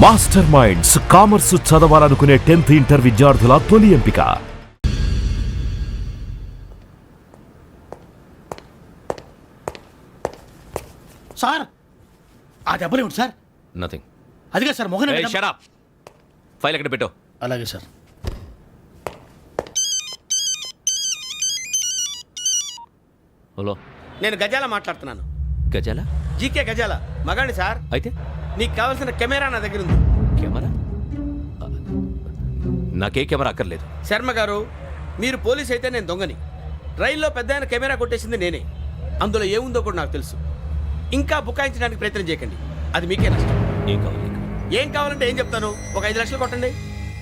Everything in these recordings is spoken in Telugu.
మాస్టర్ మైండ్స్ కామర్స్ చదవాలనుకునే 10th ఇంటర్ విద్యార్థుల తొలి ఎంపిక. సార్ ఆ దెబ్బలు ఏమిటి సార్? నథింగ్. అదిగా సార్ మొహన్ షట్ అప్. ఫైల్ ఎక్కడ పెట్టు. అలాగే సార్. హలో, నేను గజాల మాట్లాడుతున్నాను. గజాల? జీకే గజాల మగాండి సార్. అయితే నీకు కావాల్సిన కెమెరా నా దగ్గర ఉంది. కెమెరా? నాకే కెమెరా అక్కర్లేదు. శర్మ గారు, మీరు పోలీస్ అయితే నేను దొంగని. రైల్లో పెద్ద ఆయన కెమెరా కొట్టేసింది నేనే. అందులో ఏముందో కూడా నాకు తెలుసు. ఇంకా బుకాయించడానికి ప్రయత్నం చేయకండి, అది మీకే నష్టం. ఏం కావాలి నీకు? ఏం కావాలంటే ఏం చెప్తాను, ఒక 5 లక్షలు కొట్టండి.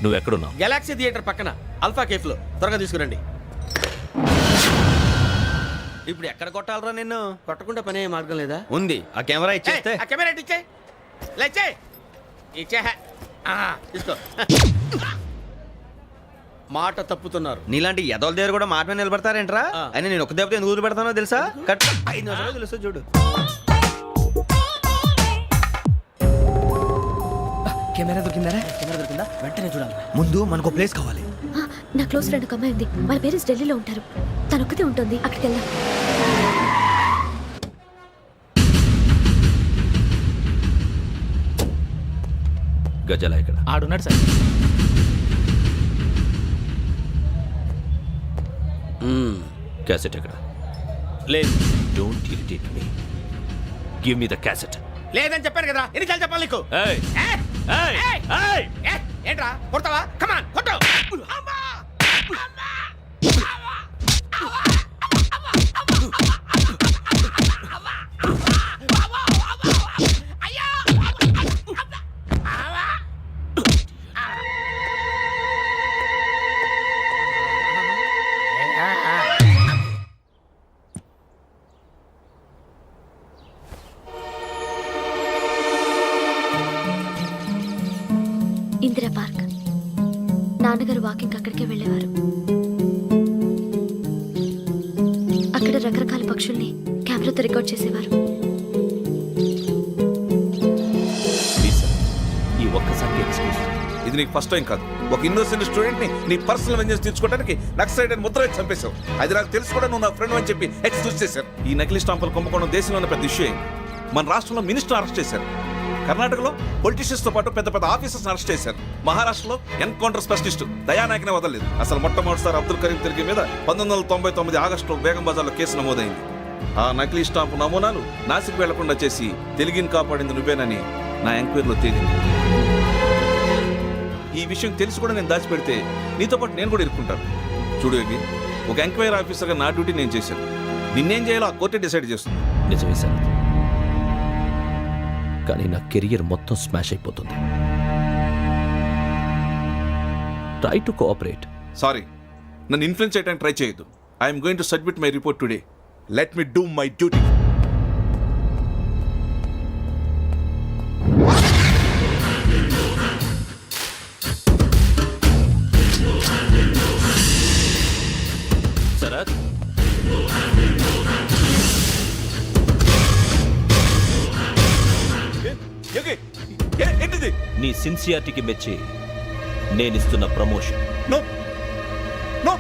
నువ్వు ఎక్కడున్నావు? గెలాక్సీ థియేటర్ పక్కన అల్ఫా కేఫ్లో. త్వరగా తీసుకురండి. ఇప్పుడు ఎక్కడ కొట్టాలరా నిన్ను? కొట్టకుండా పనే మార్గం లేదా? ఉంది. ఆ కెమెరా ఇచ్చేస్తే. ఆ కెమెరా ఇచ్చే లేచే ఇచ్చే తీసుకో. మాట తప్పుతున్నారు. నీలాంటి ఎదల దగ్గర కూడా మాట మీద నిలబడతారేంట్రా? అయినా నేను ఒక దెబ్బతో ఎందుకు ఊరు పెడతానో తెలుసా? కట్ 5 నిమిషాలు తెలుసు చూడు. కెమెరా దొరికిందా? వెంటనే చూడాలి. ముందు మనకు ప్లేస్ కావాలి. నా క్లోజ్ ఫ్రెండ్ ఒక అమ్మాయి ఉంది. వాళ్ళ పేరెంట్స్ ఢిల్లీలో ఉంటారు. తను ఒక్కతే ఉంటుంది. అక్కడికి వెళ్దాం. గజాల ఇక్కడ ఆడున్నాడు సార్. క్యాసెట్ ఎక్కడ? లేదు. Don't irritate me. Give me the cassette. లేదని చెప్పాను కదా, ఎన్నిసార్లు చెప్పాలి నీకు? ఏయ్ ఏయ్ ఏయ్, ఏంట్రా కొడతావా? కమాన్ కొట్టు. ఇందిరా పార్క్. నాన్నగారు వాకింగ్ అక్కడికే వెళ్ళేవారు. అక్కడ రకరకాల పక్షుల్ని కెమెరాతో రికార్డ్ చేసేవారు. ఈ ఒక్కసారి ఎక్స్క్యూజ్. ఇది నీకు ఫస్ట్ టైం కాదు. ఒక ఇన్నోసెంట్ స్టూడెంట్ ని నీ పర్సనల్ వెంజెన్స్ తీర్చుకోవడానికి నక్సలైట్ అని ముద్ర వేసి చంపేశావు. అది నాకు తెలుసు కూడా నువ్వు నా ఫ్రెండ్ అని చెప్పి ఎక్స్క్యూజ్ చేశారు. ఈ నకిలీ స్టాంపులు కుంభకోణం దేశంలోనే పెద్ద ఇష్యూ అయింది. మన రాష్ట్రంలో మినిస్టర్ అరెస్ట్ చేశారు. కర్ణాటకలో పొలిటీషియన్స్ తో పాటు పెద్ద పెద్ద ఆఫీసర్స్ అరెస్ట్ చేశారు. మహారాష్ట్రలో ఎన్కౌంటర్ స్పెషలిస్ట్ దయానాయకనే వదలలేదు. అసలు మొట్టమొదటిసారి అబ్దుల్ కరీం తిరిగి మీద 1999 ఆగస్టులో బేగం బజార్లో కేసు నమోదైంది. ఆ నకిలీ స్టాంపు నమూనాలు నాసిక్ వెళ్లకుండా చేసి తెలుగుని కాపాడింది నువ్వేనని నా ఎంక్వైరీలో తేలింది. ఈ విషయం తెలిసి కూడా నేను దాచిపెడితే నీతో పాటు నేను కూడా ఇరుక్కుంటాను. చూడు యోగి, ఒక ఎంక్వైరీ ఆఫీసర్గా నా డ్యూటీ నేను చేశాను. నిన్నేం చేయాలో ఆ కోర్టే డిసైడ్ చేస్తుంది. నిజమే సార్, కానీ నా కెరియర్ మొత్తం స్మాష్ అయిపోతుంది. Try to cooperate. సారీ, నన్ను ఇన్ఫ్లుయెన్స్ చేయడానికి ట్రై చేయొద్దు. I'm going to submit my report today. Let me do my duty. Sharath, ఏంటిది? నీ సిన్సియారిటీకి మెచ్చి నేనిస్తున్న ప్రమోషన్. No no.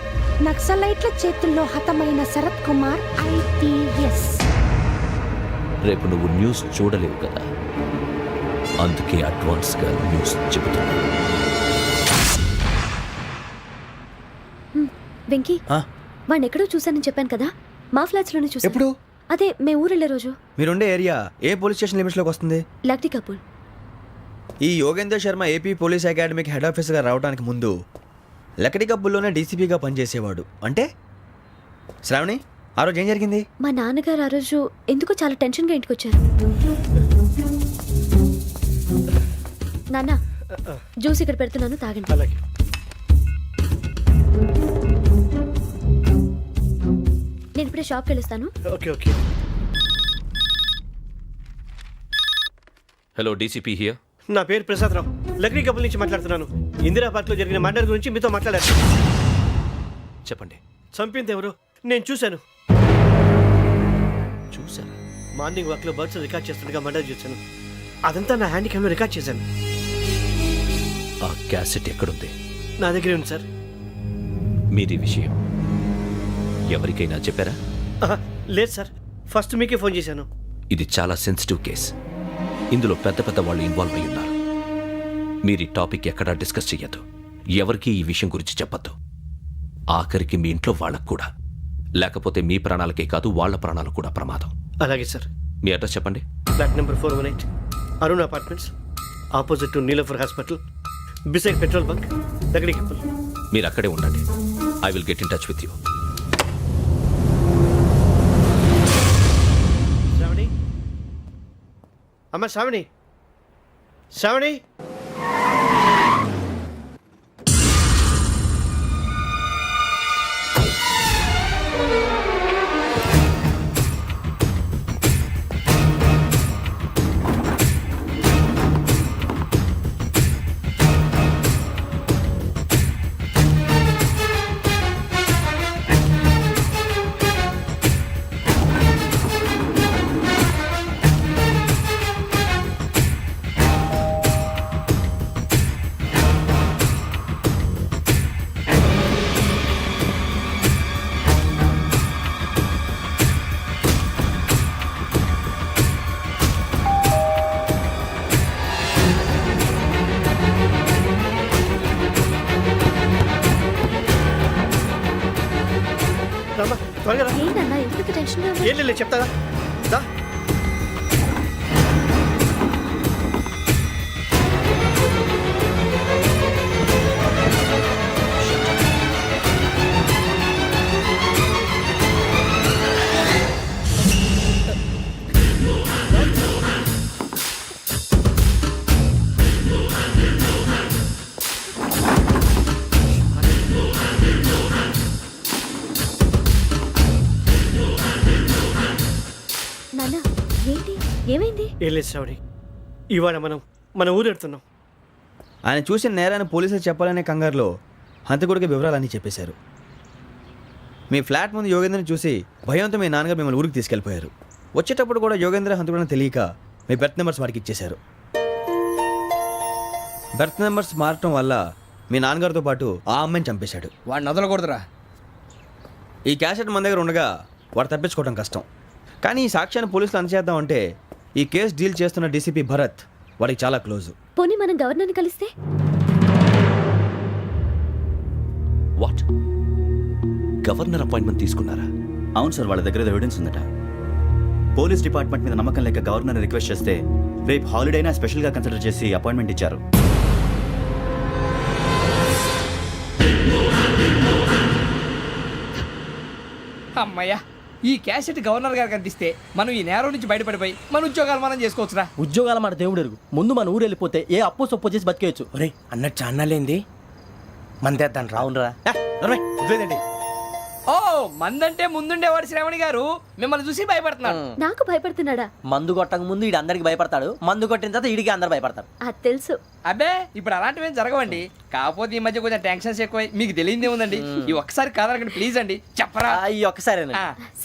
నక్సలైట్ల చేతుల్లో హతమైన శరత్ కుమార్ IPS. రేపు నువ్వు న్యూస్ చూడలేవు కదా, అందుకే అడ్వాన్స్ గా న్యూస్ చెబుతున్నా. వెంకీ, వాడిని ఎక్కడో చూశానని చెప్పాను కదా, మా ఫ్లాట్స్ లోనే చూసాను. ఎప్పుడు? అదే మేము ఊరెళ్ళే రోజు. మీరుండే ఏరియా ఏ పోలీస్ స్టేషన్ లిమిట్స్ లోకి వస్తుంది? లక్టీ కపూల్. ఈ యోగేందర్ శర్మ ఏపీ పోలీస్ అకాడమీకి హెడ్ ఆఫీసర్గా రావడానికి ముందు లకడి కబ్బుల్లోనే డీసీపీగా పనిచేసేవాడు. అంటే శ్రావణి, ఆ రోజు ఏం జరిగింది? మా నాన్నగారు ఆ రోజు ఎందుకో చాలా టెన్షన్గా ఇంటికి వచ్చారు. నాన్న, జ్యూస్ ఇక్కడ పెడుతున్నాను, తాగండి. నేను ఇప్పుడే షాప్కి వెళ్ళొస్తాను. Okay okay. Hello, DCP here. నా పేరు ప్రసాదరావు, లక్డీ కపుల్ నుంచి మాట్లాడుతున్నాను. ఇందిరా పార్క్ లో జరిగిన మర్డర్ గురించి మీతో మాట్లాడారు. చెప్పండి. చంపింది ఎవరు? నేను చూశాను. చూశాను. మార్నింగ్ వాక్ లో బర్డ్స్ రికార్డ్ చేస్తుండగా మర్డర్ చేశాను. అదంతా నా హ్యాండ్ క్యామ్ లో రికార్డ్ చేశాను. ఆ క్యాసెట్ ఎక్కడుంది? నా దగ్గరే ఉంది సార్. మీరు ఈ విషయం ఎవరికైనా చెప్పారా? ఆహా, లేదు సార్, ఫస్ట్ మీకే ఫోన్ చేశాను. ఇది చాలా సెన్సిటివ్ కేస్. ఇందులో పెద్ద పెద్ద వాళ్ళు ఇన్వాల్వ్ అయి ఉన్నారు. మీరు ఈ టాపిక్ ఎక్కడా డిస్కస్ చెయ్యొద్దు. ఎవరికీ ఈ విషయం గురించి చెప్పొద్దు. ఆఖరికి మీ ఇంట్లో వాళ్ళకు కూడా. లేకపోతే మీ ప్రాణాలకే కాదు, వాళ్ళ ప్రాణాలకు కూడా ప్రమాదం. అలాగే సార్. మీ అడ్రస్ చెప్పండి. Flat number 418, Arun apartments, opposite to Niloufer hospital, beside petrol bunk, Lakdikapul. మీరు అక్కడే ఉండండి. I will get in touch with you. Shravani, అమ్మ శ్రావణి, శ్రావణి. రామ్మా, త్వరగా రా. ఏంటన్నా ఎందుకు టెన్షన్ ఏం లేదు, చెప్తాదా దా. నాన్న ఏంటి ఏమైంది? ఏం లేదు శ్రావణి, ఇవాళ మనం మన ఊరు వెళ్తున్నాం. ఆయన చూసిన నేరాన్ని పోలీసులు చెప్పాలనే కంగారులో హంతకుడికి వివరాలన్నీ చెప్పేశారు. మీ ఫ్లాట్ ముందు యోగేంద్రని చూసి భయంతో మీ నాన్నగారు మిమ్మల్ని ఊరికి తీసుకెళ్ళిపోయారు. వచ్చేటప్పుడు కూడా యోగేంద్ర హంతకుడని తెలియక మీ బెర్త్ నెంబర్స్ వారికి ఇచ్చేశారు. బెర్త్ నెంబర్స్ మారటం వల్ల మీ నాన్నగారితో పాటు ఆ అమ్మాయిని చంపేశాడు. వాడిని వదలకూడదురా. ఈ క్యాసెట్ మన దగ్గర ఉండగా వాడు తప్పించుకోవడం కష్టం. కానీ ఈ సాక్ష్యాన్ని పోలీసులు అందజేద్దామంటే ఈ కేసు డీల్ చేస్తున్న డీసీపీ భరత్ వాడికి చాలా క్లోజు. పోనీ మనం గవర్నర్ని కలిస్తే? వాట్? గవర్నర్ అపాయింట్మెంట్ తీసుకున్నారా? అవును సార్, వాళ్ళ దగ్గర ఎవిడెన్స్ ఉందట. పోలీస్ డిపార్ట్మెంట్ మీద నమ్మకం లేక గవర్నర్ రిక్వెస్ట్ చేస్తే రేపు హాలిడేనా స్పెషల్గా కన్సిడర్ చేసి అపాయింట్మెంట్ ఇచ్చారు. అమ్మయ్యా, ఈ క్యాసెట్ గవర్నర్ గారికి అందిస్తే మనం ఈ నేరం నుంచి బయటపడిపోయి మన ఉద్యోగాలు మనం చేసుకోవచ్చురా. ఉద్యోగాల మాట దేవుడు ఎరుగు. ముందు మన ఊరు వెళ్ళిపోతే ఏ అప్పు సొప్పు చేసి బతికేయచ్చు. ఒరే అన్నట్టు చాన్నాలేంది మందేద్దాను రావునరా. వదిలేదండి. ఓ మందంటే ముందుండేవాడు శ్రావణి గారు మిమ్మల్ని చూసి భయపడుతున్నాడు. నాకు భయపడుతున్నాడా? మందు కొట్టక ముందు ఈడు అందరికి భయపడతాడు, మందు కొట్టిన తర్వాత ఈడికి అందరు భయపడతారు. అది తెలుసు. అబ్బే ఇప్పుడు అలాంటివి ఏం జరగవండి. కాకపోతే ఈ మధ్య కొంచెం టెన్షన్స్ ఎక్కువై మీకు తెలియదే ఉందండి. ఈ ఒక్కసారి కాదనకండి ప్లీజ్ అండి, చెప్పరా. ఈ ఒక్కసారి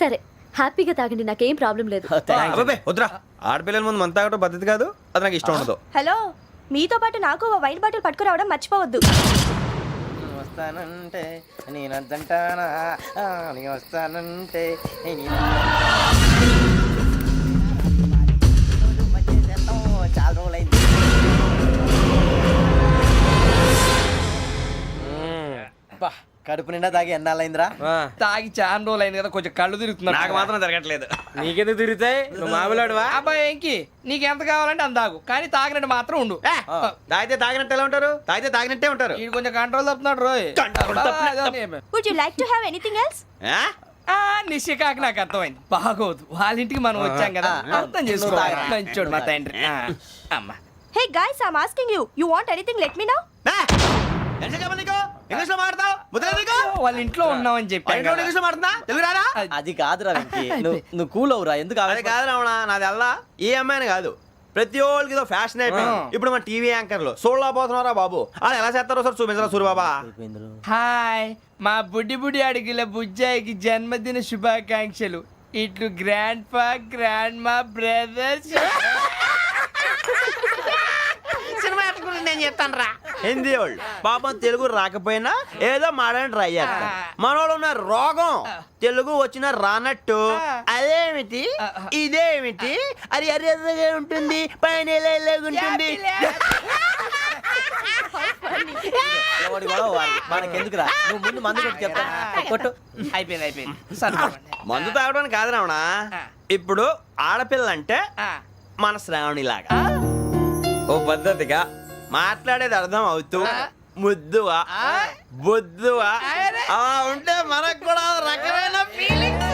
సరే హ్యాపీగా తాగండి, నాకేం ప్రాబ్లం లేదు. అబ్బాబే వద్దురా, ఆడపిల్లల ముందు మన తాగడం పద్ధతి కాదు, అది నాకు ఇష్టం ఉండదు. హలో, మీతో పాటు నాకు ఓ వైన్ బాటిల్ పట్టుకురావడం మర్చిపోవద్దు. వస్తానంటే నేనంటానా, వస్తానంటే చాలా రోజులైంది. కడుపు నిండా తాగి ఎన్నాళ్ళైందిరా? తాగి చాలా రోజులు అయింది కదా, కొంచెం కళ్ళు తిరుగుతున్నాడు. నాకు మాత్రం జరగట్లేదు. నీకెందుకు తిరుగుతాయి? నువ్వు మామూలుడువా? అబ్బాయి ఏంకి నీకు ఎంత కావాలంటే అంత తాగు, కానీ తాగినట్టు మాత్రం ఉండు. తాగితే తాగినట్టు ఎలా ఉంటారు? తాగితే తాగినట్టే ఉంటారు. వీడు కొంచెం కంట్రోల్ తప్పుతున్నాడు రోయ్. Would you like to have anything else? నిశ్చికాకి నాకు అర్థమైంది. బాగోదు, వాళ్ళ ఇంటికి మనం వచ్చాం కదా, అర్థం చేసుకోవాలి. మంచోడు మా తండ్రి. అమ్మా hey guys, I am asking you, you want anything let me know. English లో మాట్లాడతావు? వాళ్ళ ఇంట్లో ఉన్నామని చెప్పాను. ఇంగ్లీష్ లో మాట్లాడుతున్నా? తెలుగు రారా? అది కాదురా వెంకీ, నువ్వు కూల్ అవురా. ఎందుకు అది కాదు రావణ, నాది అల్లా ఏ అమ్మాయిని కాదు, ప్రతి ఒళ్ళకి ఇదో ఫ్యాషన్ అయిపోయింది. ఇప్పుడు మన టీవీ యాంకర్లు సోళ్ళ పోతున్నారా బాబు, అది ఎలా చేస్తారో సార్ చూపించరా సూరిబాబా. హాయ్, మా బుడ్డి బుడి అడిగిల బుజ్జాయికి జన్మదిన శుభాకాంక్షలు. ఇట్లు గ్రాండ్ ఫా గ్రాండ్ మా బ్రదర్స్. సినిమా నేను చెప్తాను రా. హిందీ వాళ్ళు పాపం తెలుగు రాకపోయినా ఏదో మాడని ట్రై చేస్తారు. మనోళ్ళు ఉన్న రోగం తెలుగు వచ్చిన రానట్టు అదేమిటి ఇదేమిటి అది అరిగా ఉంటుంది పైన ఉంటుంది. ఎవడి గొడవ వాడిది. మనకెందుకురా నువ్వు ముందు మందు కొట్టి చెప్తా కొట్టు. అయిపోయింది సరిపోండి. మందు తాగడానికి కాదు రావణ. ఇప్పుడు ఆడపిల్ల అంటే మన శ్రావణిలాగా ఓ పద్ధతిగా మాట్లాడేది అర్థం అవుతూ ముద్దువా బొద్దువా అలా ఉంటే మనకు కూడా రకమైన ఫీలింగ్స్.